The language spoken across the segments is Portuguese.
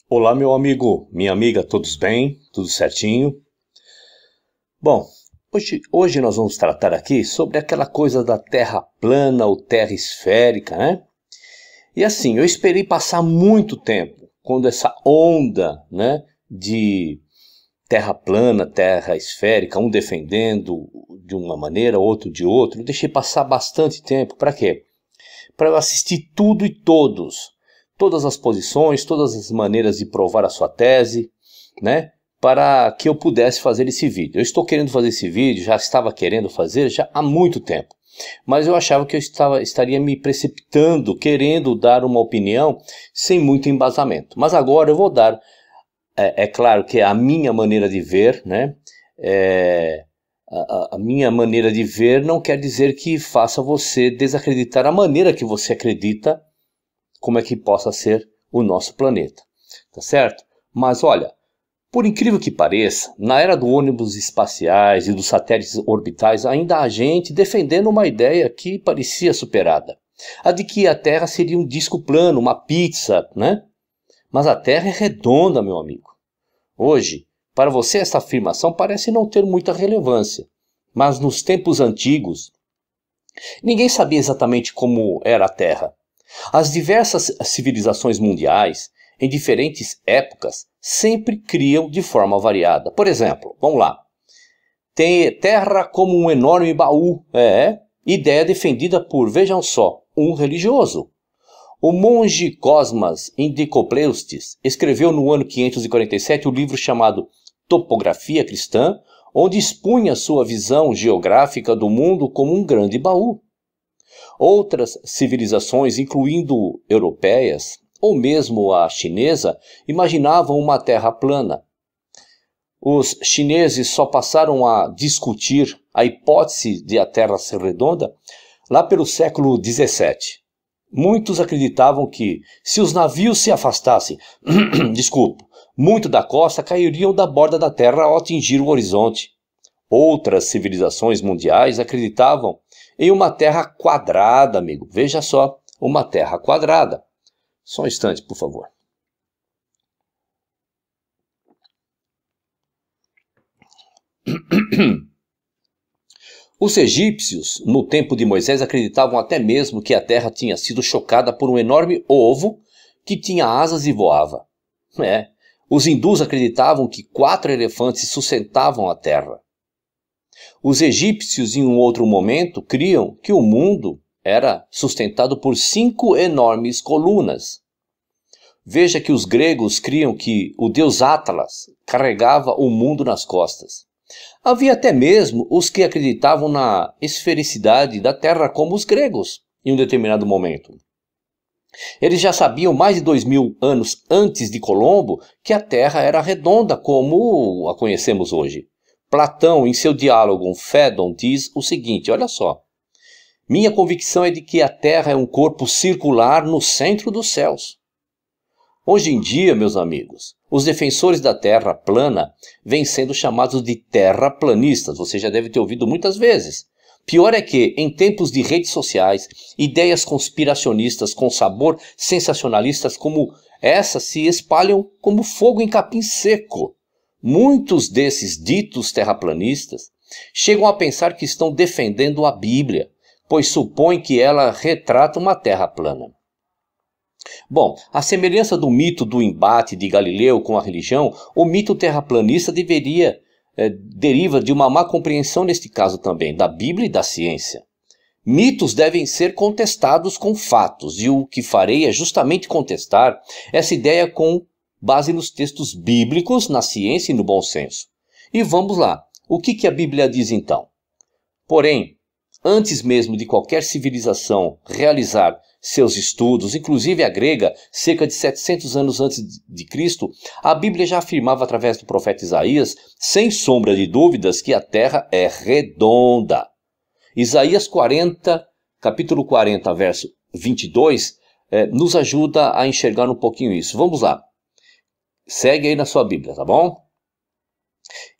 Olá, meu amigo, minha amiga, todos bem? Tudo certinho? Bom, hoje nós vamos tratar aqui sobre aquela coisa da Terra plana ou Terra esférica, né? E assim, eu esperei passar muito tempo quando essa onda, né, de Terra plana, Terra esférica, um defendendo de uma maneira, outro de outra, eu deixei passar bastante tempo. Para quê? Para eu assistir tudo e todas as posições, todas as maneiras de provar a sua tese, né, para que eu pudesse fazer esse vídeo. Eu estou querendo fazer esse vídeo, já estava querendo fazer já há muito tempo, mas eu achava que eu estaria me precipitando, querendo dar uma opinião sem muito embasamento. Mas agora eu vou dar, é claro que é a minha maneira de ver, né, a minha maneira de ver não quer dizer que faça você desacreditar a maneira que você acredita como é que possa ser o nosso planeta, tá certo? Mas olha, por incrível que pareça, na era dos ônibus espaciais e dos satélites orbitais, ainda há gente defendendo uma ideia que parecia superada. A de que a Terra seria um disco plano, uma pizza, né? Mas a Terra é redonda, meu amigo. Hoje, para você essa afirmação parece não ter muita relevância, mas nos tempos antigos, ninguém sabia exatamente como era a Terra. As diversas civilizações mundiais, em diferentes épocas, sempre criam de forma variada. Por exemplo, vamos lá. Tem Terra como um enorme baú. Ideia defendida por, vejam só, um religioso. O monge Cosmas Indicopleustes escreveu no ano 547 o livro chamado Topografia Cristã, onde expunha sua visão geográfica do mundo como um grande baú. Outras civilizações, incluindo europeias, ou mesmo a chinesa, imaginavam uma terra plana. Os chineses só passaram a discutir a hipótese de a Terra ser redonda lá pelo século XVII. Muitos acreditavam que, se os navios se afastassem muito da costa, cairiam da borda da Terra ao atingir o horizonte. Outras civilizações mundiais acreditavam em uma Terra quadrada, amigo. Veja só, uma Terra quadrada. Só um instante, por favor. Os egípcios, no tempo de Moisés, acreditavam até mesmo que a Terra tinha sido chocada por um enorme ovo que tinha asas e voava. Os hindus acreditavam que 4 elefantes sustentavam a Terra. Os egípcios, em um outro momento, criam que o mundo era sustentado por 5 enormes colunas. Veja que os gregos criam que o deus Atlas carregava o mundo nas costas. Havia até mesmo os que acreditavam na esfericidade da Terra, como os gregos, em um determinado momento. Eles já sabiam mais de 2000 anos antes de Colombo que a Terra era redonda como a conhecemos hoje. Platão, em seu diálogo Fédon, diz o seguinte, olha só. Minha convicção é de que a Terra é um corpo circular no centro dos céus. Hoje em dia, meus amigos, os defensores da Terra plana vêm sendo chamados de terraplanistas. Você já deve ter ouvido muitas vezes. Pior é que, em tempos de redes sociais, ideias conspiracionistas com sabor sensacionalistas como essa se espalham como fogo em capim seco. Muitos desses ditos terraplanistas chegam a pensar que estão defendendo a Bíblia, pois supõem que ela retrata uma terra plana. Bom, à semelhança do mito do embate de Galileu com a religião, o mito terraplanista deriva de uma má compreensão, neste caso também, da Bíblia e da ciência. Mitos devem ser contestados com fatos, e o que farei é justamente contestar essa ideia com base nos textos bíblicos, na ciência e no bom senso. E vamos lá, o que a Bíblia diz então? Porém, antes mesmo de qualquer civilização realizar seus estudos, inclusive a grega, cerca de 700 anos antes de Cristo, a Bíblia já afirmava através do profeta Isaías, sem sombra de dúvidas, que a terra é redonda. Isaías 40, capítulo 40, verso 22, nos ajuda a enxergar um pouquinho isso. Vamos lá. Segue aí na sua Bíblia, tá bom?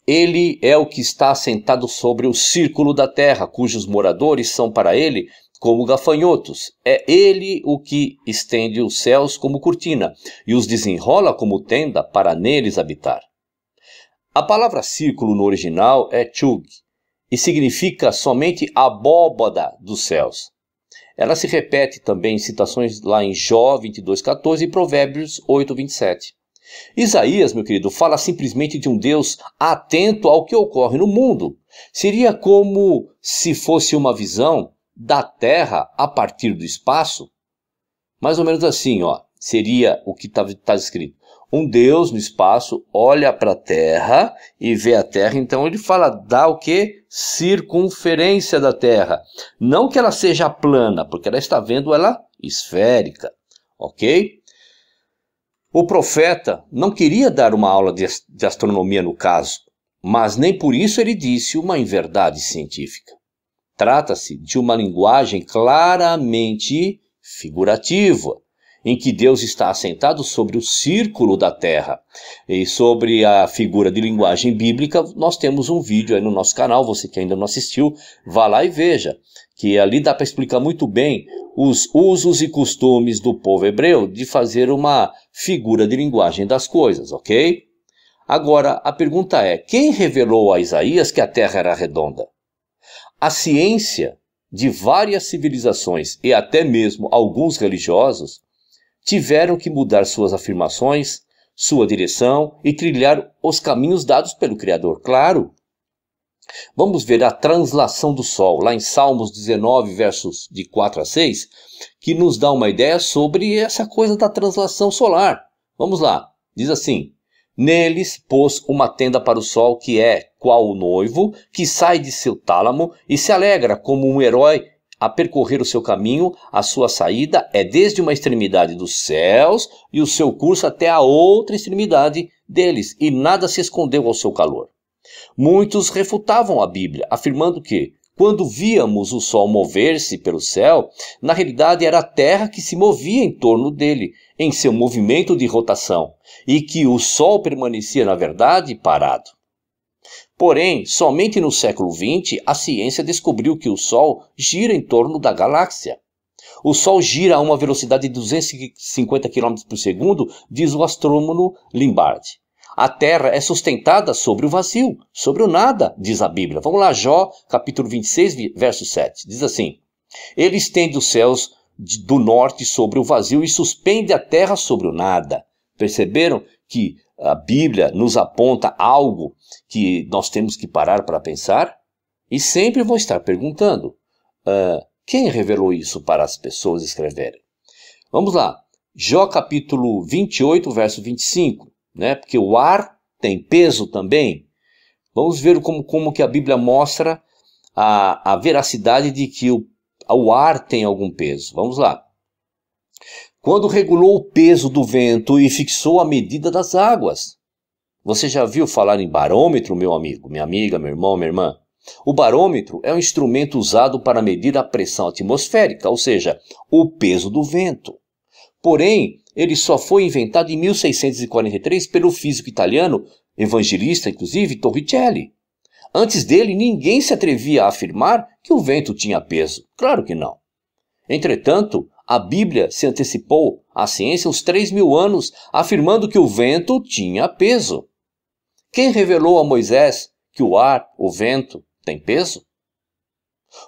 Ele é o que está assentado sobre o círculo da terra, cujos moradores são para ele como gafanhotos. É ele o que estende os céus como cortina e os desenrola como tenda para neles habitar. A palavra círculo no original é chug e significa somente abóbada dos céus. Ela se repete também em citações lá em Jó 22:14 e Provérbios 8:27. Isaías, meu querido, fala simplesmente de um Deus atento ao que ocorre no mundo. Seria como se fosse uma visão da terra a partir do espaço? Mais ou menos assim, ó. Seria o que está escrito. Um Deus no espaço olha para a terra e vê a terra, então ele fala, dá o quê? Circunferência da terra. Não que ela seja plana, porque ela está vendo ela esférica, ok? O profeta não queria dar uma aula de astronomia no caso, mas nem por isso ele disse uma inverdade científica. Trata-se de uma linguagem claramente figurativa, em que Deus está assentado sobre o círculo da terra. E sobre a figura de linguagem bíblica, nós temos um vídeo aí no nosso canal, você que ainda não assistiu, vá lá e veja, que ali dá para explicar muito bem os usos e costumes do povo hebreu de fazer uma figura de linguagem das coisas, ok? Agora, a pergunta é, quem revelou a Isaías que a terra era redonda? A ciência de várias civilizações e até mesmo alguns religiosos tiveram que mudar suas afirmações, sua direção e trilhar os caminhos dados pelo Criador, claro. Vamos ver a translação do Sol, lá em Salmos 19, versos de 4 a 6, que nos dá uma ideia sobre essa coisa da translação solar. Vamos lá, diz assim: neles pôs uma tenda para o sol que é qual o noivo, que sai de seu tálamo e se alegra como um herói a percorrer o seu caminho. A sua saída é desde uma extremidade dos céus e o seu curso até a outra extremidade deles, e nada se escondeu ao seu calor. Muitos refutavam a Bíblia, afirmando que, quando víamos o sol mover-se pelo céu, na realidade era a terra que se movia em torno dele, em seu movimento de rotação, e que o sol permanecia, na verdade, parado. Porém, somente no século XX, a ciência descobriu que o sol gira em torno da galáxia. O sol gira a uma velocidade de 250 km por segundo, diz o astrônomo Limbardi. A terra é sustentada sobre o vazio, sobre o nada, diz a Bíblia. Vamos lá, Jó, capítulo 26, verso 7. Diz assim: ele estende os céus do norte sobre o vazio e suspende a terra sobre o nada. Perceberam que a Bíblia nos aponta algo que nós temos que parar para pensar? E sempre vou estar perguntando, quem revelou isso para as pessoas escreverem? Vamos lá, Jó capítulo 28, verso 25. Né? Porque o ar tem peso também. Vamos ver como que a Bíblia mostra a veracidade de que o ar tem algum peso. Vamos lá. Quando regulou o peso do vento e fixou a medida das águas. Você já viu falar em barômetro, meu amigo, minha amiga, meu irmão, minha irmã? O barômetro é um instrumento usado para medir a pressão atmosférica, ou seja, o peso do vento. Porém, ele só foi inventado em 1643 pelo físico italiano, evangelista inclusive, Torricelli. Antes dele, ninguém se atrevia a afirmar que o vento tinha peso. Claro que não. Entretanto, a Bíblia se antecipou à ciência uns 3.000 anos, afirmando que o vento tinha peso. Quem revelou a Moisés que o ar, o vento, tem peso?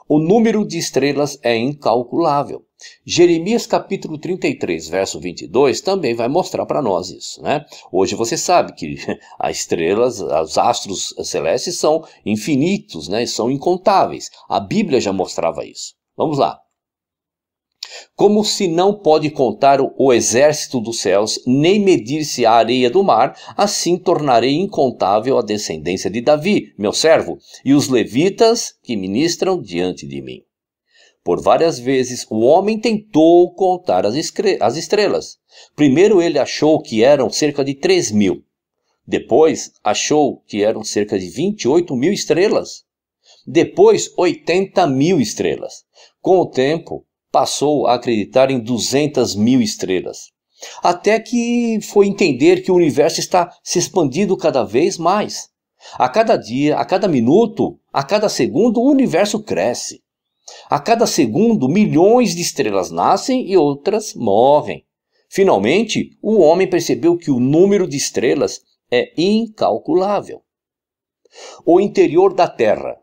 O número de estrelas é incalculável. Jeremias capítulo 33, verso 22, também vai mostrar para nós isso, né? Hoje você sabe que as estrelas, os astros celestes são infinitos, né? São incontáveis. A Bíblia já mostrava isso. Vamos lá. Como se não pode contar o exército dos céus, nem medir-se a areia do mar, assim tornarei incontável a descendência de Davi, meu servo, e os levitas que ministram diante de mim. Por várias vezes o homem tentou contar as estrelas. Primeiro ele achou que eram cerca de 3.000. Depois achou que eram cerca de 28.000 estrelas. Depois 80.000 estrelas. Com o tempo, passou a acreditar em 200.000 estrelas. Até que foi entender que o universo está se expandindo cada vez mais. A cada dia, a cada minuto, a cada segundo, o universo cresce. A cada segundo, milhões de estrelas nascem e outras morrem. Finalmente, o homem percebeu que o número de estrelas é incalculável. O interior da Terra.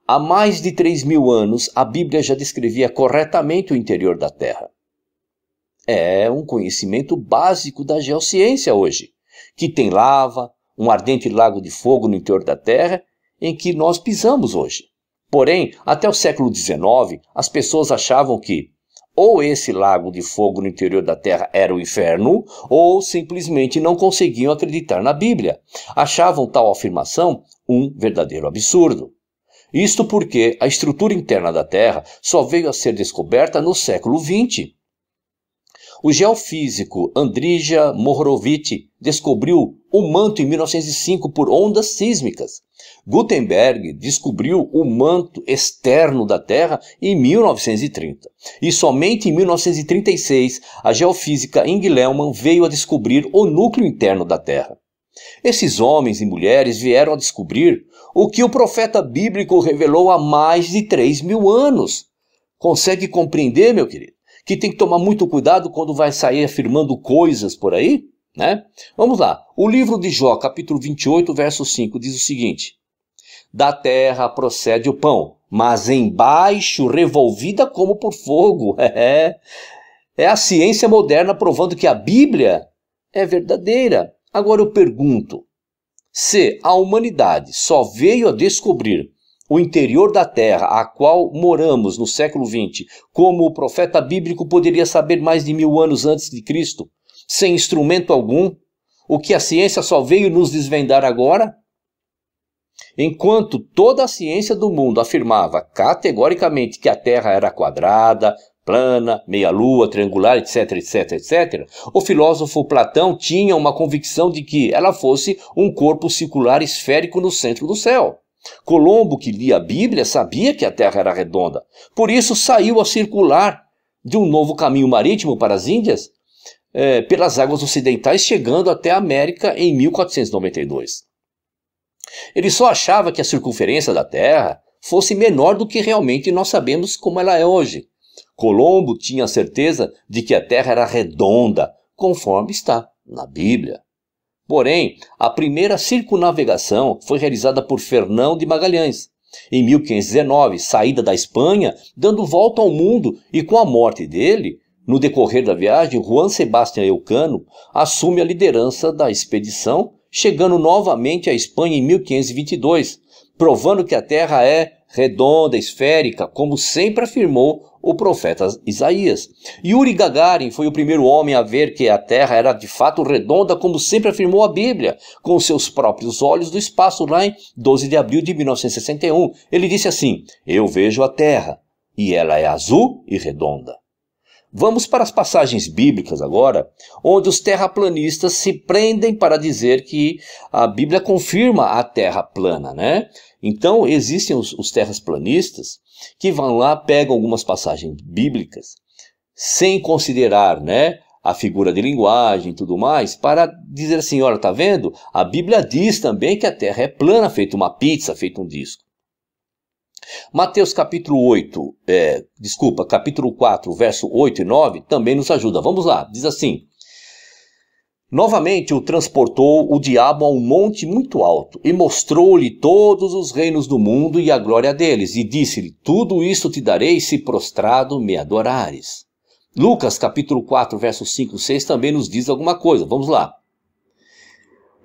Há mais de 3.000 anos, a Bíblia já descrevia corretamente o interior da Terra. É um conhecimento básico da geociência hoje, que tem lava, um ardente lago de fogo no interior da Terra, em que nós pisamos hoje. Porém, até o século XIX, as pessoas achavam que ou esse lago de fogo no interior da Terra era o inferno, ou simplesmente não conseguiam acreditar na Bíblia. Achavam tal afirmação um verdadeiro absurdo. Isto porque a estrutura interna da Terra só veio a ser descoberta no século XX. O geofísico Andrija Mohorovic descobriu o manto em 1905 por ondas sísmicas. Gutenberg descobriu o manto externo da Terra em 1930. E somente em 1936 a geofísica Inge Lehmann veio a descobrir o núcleo interno da Terra. Esses homens e mulheres vieram a descobrir o que o profeta bíblico revelou há mais de 3.000 anos. Consegue compreender, meu querido, que tem que tomar muito cuidado quando vai sair afirmando coisas por aí, né? Vamos lá. O livro de Jó, capítulo 28, verso 5, diz o seguinte: da terra procede o pão, mas embaixo revolvida como por fogo. É a ciência moderna provando que a Bíblia é verdadeira. Agora eu pergunto, se a humanidade só veio a descobrir o interior da Terra, a qual moramos no século XX, como o profeta bíblico poderia saber mais de 1.000 anos antes de Cristo, sem instrumento algum, o que a ciência só veio nos desvendar agora? Enquanto toda a ciência do mundo afirmava categoricamente que a Terra era quadrada, plana, meia-lua, triangular, etc, etc, etc, o filósofo Platão tinha uma convicção de que ela fosse um corpo circular esférico no centro do céu. Colombo, que lia a Bíblia, sabia que a Terra era redonda. Por isso saiu a circular de um novo caminho marítimo para as Índias, pelas águas ocidentais, chegando até a América em 1492. Ele só achava que a circunferência da Terra fosse menor do que realmente nós sabemos como ela é hoje. Colombo tinha a certeza de que a Terra era redonda, conforme está na Bíblia. Porém, a primeira circunnavegação foi realizada por Fernão de Magalhães, em 1519, saída da Espanha, dando volta ao mundo, e com a morte dele, no decorrer da viagem, Juan Sebastián Elcano assume a liderança da expedição, chegando novamente à Espanha em 1522, provando que a Terra é redonda, esférica, como sempre afirmou o profeta Isaías. Yuri Gagarin foi o primeiro homem a ver que a Terra era de fato redonda, como sempre afirmou a Bíblia, com seus próprios olhos do espaço, lá em 12 de abril de 1961. Ele disse assim: eu vejo a Terra, e ela é azul e redonda. Vamos para as passagens bíblicas agora, onde os terraplanistas se prendem para dizer que a Bíblia confirma a Terra plana, né? Então existem os terraplanistas que vão lá, pegam algumas passagens bíblicas, sem considerar, né, a figura de linguagem e tudo mais, para dizer assim, olha, tá vendo? A Bíblia diz também que a Terra é plana, feito uma pizza, feito um disco. Mateus capítulo 4, verso 8 e 9, também nos ajuda. Vamos lá, diz assim: novamente o transportou o diabo a um monte muito alto, e mostrou-lhe todos os reinos do mundo e a glória deles, e disse-lhe: tudo isto te darei se prostrado me adorares. Lucas capítulo 4, verso 5 e 6 também nos diz alguma coisa. Vamos lá.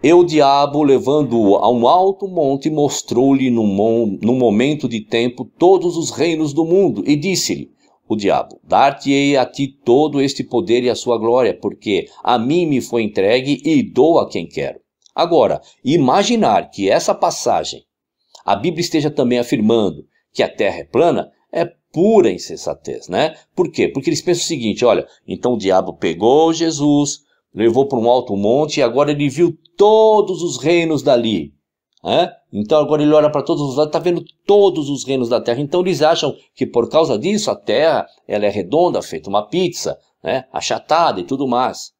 E o diabo, levando-o a um alto monte, mostrou-lhe num momento de tempo todos os reinos do mundo, e disse-lhe, o diabo: dar-te-ei a ti todo este poder e a sua glória, porque a mim me foi entregue e dou a quem quero. Agora, imaginar que essa passagem, a Bíblia esteja também afirmando que a Terra é plana, é pura insensatez, né? Por quê? Porque eles pensam o seguinte, olha, então o diabo pegou Jesus, levou para um alto monte e agora ele viu todos os reinos dali. Então agora ele olha para todos os lados, está vendo todos os reinos da Terra. Então eles acham que por causa disso a Terra ela é redonda, feita uma pizza, achatada e tudo mais.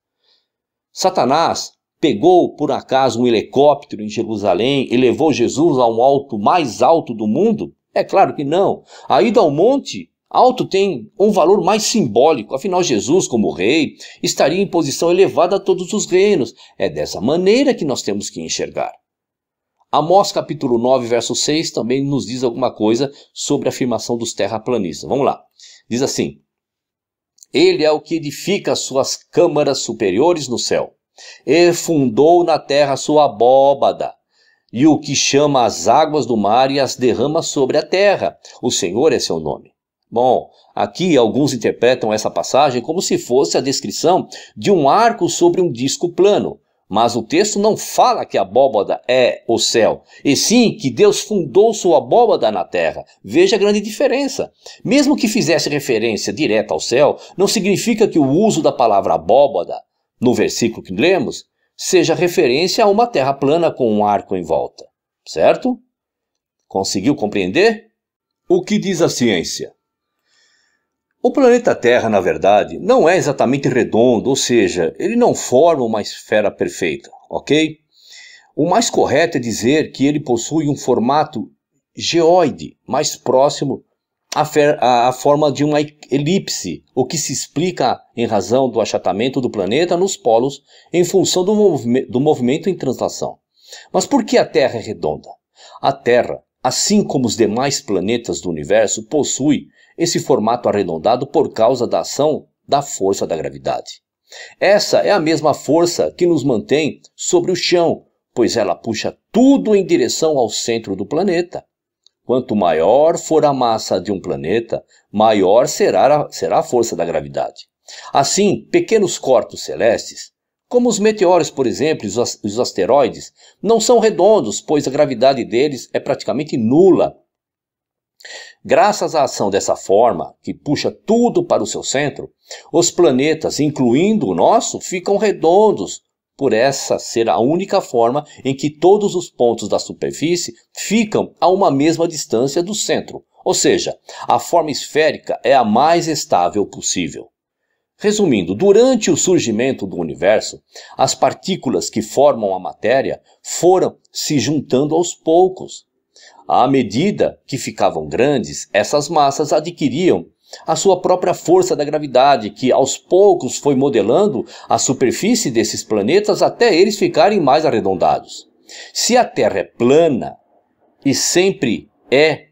Satanás pegou por acaso um helicóptero em Jerusalém e levou Jesus ao alto mais alto do mundo? É claro que não. A ida ao monte alto tem um valor mais simbólico. Afinal, Jesus, como rei, estaria em posição elevada a todos os reinos. É dessa maneira que nós temos que enxergar. Amós capítulo 9, verso 6 também nos diz alguma coisa sobre a afirmação dos terraplanistas. Vamos lá. Diz assim: Ele é o que edifica as suas câmaras superiores no céu, e fundou na terra sua abóbada, e o que chama as águas do mar e as derrama sobre a terra. O Senhor é seu nome. Bom, aqui alguns interpretam essa passagem como se fosse a descrição de um arco sobre um disco plano. Mas o texto não fala que a abóbada é o céu, e sim que Deus fundou sua abóbada na terra. Veja a grande diferença. Mesmo que fizesse referência direta ao céu, não significa que o uso da palavra abóbada, no versículo que lemos, seja referência a uma terra plana com um arco em volta. Certo? Conseguiu compreender? O que diz a ciência? O planeta Terra, na verdade, não é exatamente redondo, ou seja, ele não forma uma esfera perfeita, ok? O mais correto é dizer que ele possui um formato geóide, mais próximo à forma de uma elipse, o que se explica em razão do achatamento do planeta nos polos em função do movimento em translação. Mas por que a Terra é redonda? A Terra, assim como os demais planetas do universo, possui esse formato arredondado por causa da ação da força da gravidade. Essa é a mesma força que nos mantém sobre o chão, pois ela puxa tudo em direção ao centro do planeta. Quanto maior for a massa de um planeta, maior será a força da gravidade. Assim, pequenos corpos celestes, como os meteoros, por exemplo, e os asteroides, não são redondos, pois a gravidade deles é praticamente nula. Graças à ação dessa forma, que puxa tudo para o seu centro, os planetas, incluindo o nosso, ficam redondos, por essa ser a única forma em que todos os pontos da superfície ficam a uma mesma distância do centro. Ou seja, a forma esférica é a mais estável possível. Resumindo, durante o surgimento do universo, as partículas que formam a matéria foram se juntando aos poucos. À medida que ficavam grandes, essas massas adquiriam a sua própria força da gravidade, que aos poucos foi modelando a superfície desses planetas até eles ficarem mais arredondados. Se a Terra é plana e sempre é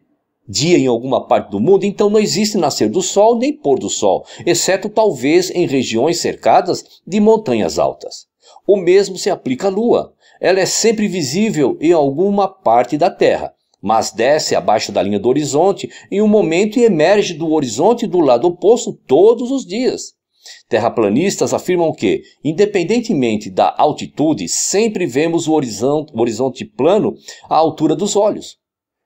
dia em alguma parte do mundo, então não existe nascer do Sol nem pôr do Sol, exceto talvez em regiões cercadas de montanhas altas. O mesmo se aplica à Lua. Ela é sempre visível em alguma parte da Terra, mas desce abaixo da linha do horizonte em um momento e emerge do horizonte do lado oposto todos os dias. Terraplanistas afirmam que, independentemente da altitude, sempre vemos o horizonte plano à altura dos olhos.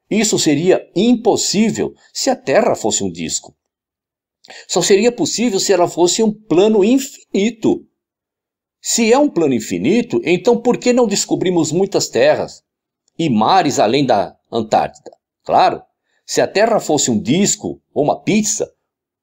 Isso seria impossível se a Terra fosse um disco. Só seria possível se ela fosse um plano infinito. Se é um plano infinito, então por que não descobrimos muitas terras e mares além da Antártida? Claro, se a Terra fosse um disco ou uma pizza,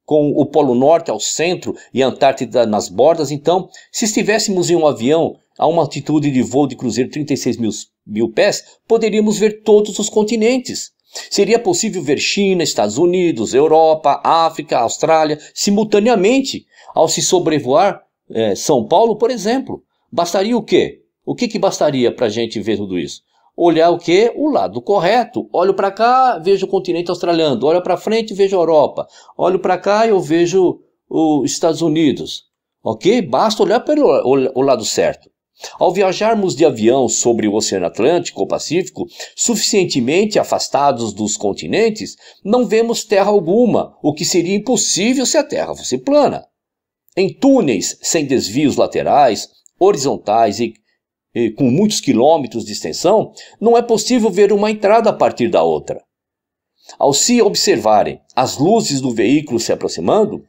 com o Polo Norte ao centro e a Antártida nas bordas, então, se estivéssemos em um avião a uma altitude de voo de cruzeiro 36 mil pés, poderíamos ver todos os continentes. Seria possível ver China, Estados Unidos, Europa, África, Austrália, simultaneamente, ao se sobrevoar São Paulo, por exemplo. Bastaria o quê? O que bastaria para a gente ver tudo isso? Olhar o quê? O lado correto. Olho para cá, vejo o continente australiano. Olho para frente, vejo a Europa. Olho para cá, eu vejo os Estados Unidos. Ok? Basta olhar para o lado certo. Ao viajarmos de avião sobre o Oceano Atlântico ou Pacífico, suficientemente afastados dos continentes, não vemos terra alguma, o que seria impossível se a Terra fosse plana. Em túneis sem desvios laterais, horizontais e com muitos quilômetros de extensão, não é possível ver uma entrada a partir da outra. Ao se observarem as luzes do veículo se aproximando,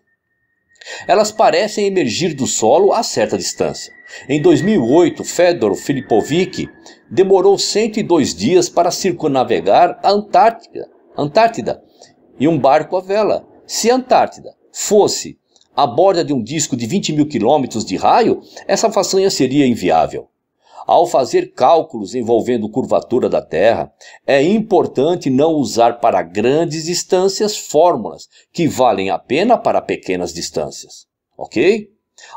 elas parecem emergir do solo a certa distância. Em 2008, Fedor Filipovic demorou 102 dias para circunnavegar a Antártida em um barco à vela. Se a Antártida fosse a borda de um disco de 20 mil quilômetros de raio, essa façanha seria inviável. Ao fazer cálculos envolvendo curvatura da Terra, é importante não usar para grandes distâncias fórmulas que valem a pena para pequenas distâncias, ok?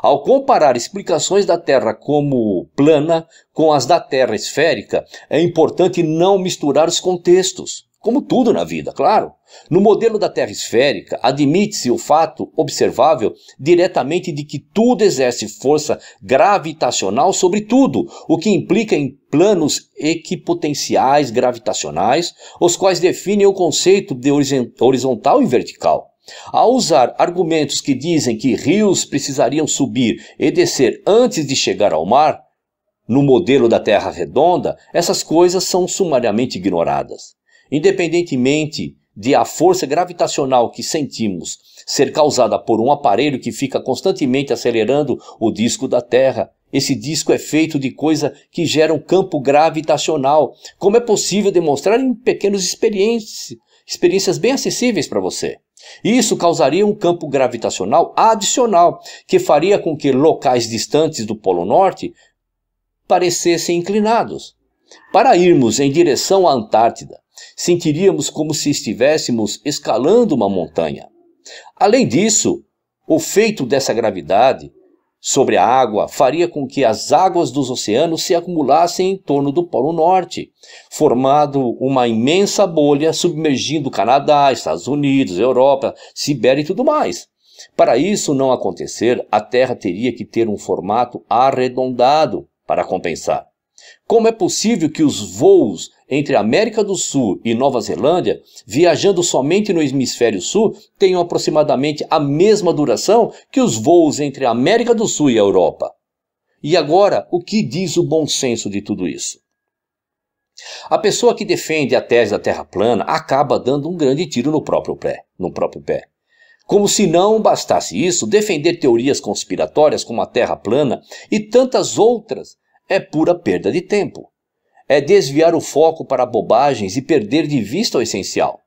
Ao comparar explicações da Terra como plana com as da Terra esférica, é importante não misturar os contextos, como tudo na vida, claro. No modelo da Terra esférica, admite-se o fato observável diretamente de que tudo exerce força gravitacional sobre tudo, o que implica em planos equipotenciais gravitacionais, os quais definem o conceito de horizontal e vertical. Ao usar argumentos que dizem que rios precisariam subir e descer antes de chegar ao mar, no modelo da Terra redonda, essas coisas são sumariamente ignoradas. Independentemente de a força gravitacional que sentimos ser causada por um aparelho que fica constantemente acelerando o disco da Terra, esse disco é feito de coisa que gera um campo gravitacional, como é possível demonstrar em pequenas experiências bem acessíveis para você. Isso causaria um campo gravitacional adicional, que faria com que locais distantes do Polo Norte parecessem inclinados. Para irmos em direção à Antártida, sentiríamos como se estivéssemos escalando uma montanha. Além disso, o efeito dessa gravidade sobre a água faria com que as águas dos oceanos se acumulassem em torno do Polo Norte, formando uma imensa bolha submergindo o Canadá, Estados Unidos, Europa, Sibéria e tudo mais. Para isso não acontecer, a Terra teria que ter um formato arredondado para compensar. Como é possível que os voos entre América do Sul e Nova Zelândia, viajando somente no hemisfério sul, tenham aproximadamente a mesma duração que os voos entre a América do Sul e a Europa? E agora, o que diz o bom senso de tudo isso? A pessoa que defende a tese da Terra plana acaba dando um grande tiro no próprio pé. Como se não bastasse isso, defender teorias conspiratórias como a Terra plana e tantas outras é pura perda de tempo. É desviar o foco para bobagens e perder de vista o essencial.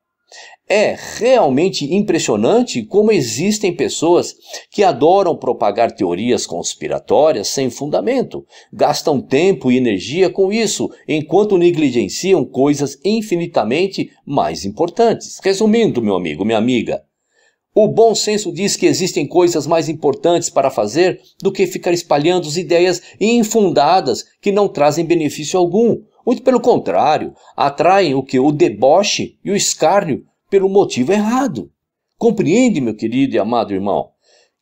É realmente impressionante como existem pessoas que adoram propagar teorias conspiratórias sem fundamento, gastam tempo e energia com isso, enquanto negligenciam coisas infinitamente mais importantes. Resumindo, meu amigo, minha amiga, o bom senso diz que existem coisas mais importantes para fazer do que ficar espalhando ideias infundadas que não trazem benefício algum. Muito pelo contrário, atraem o deboche e o escárnio pelo motivo errado. Compreende, meu querido e amado irmão,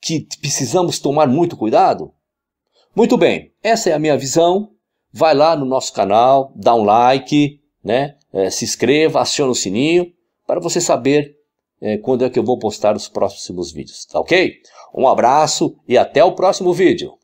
que precisamos tomar muito cuidado? Muito bem, essa é a minha visão. Vai lá no nosso canal, dá um like, se inscreva, aciona o sininho para você saber quando é que eu vou postar os próximos vídeos, tá ok? Um abraço e até o próximo vídeo.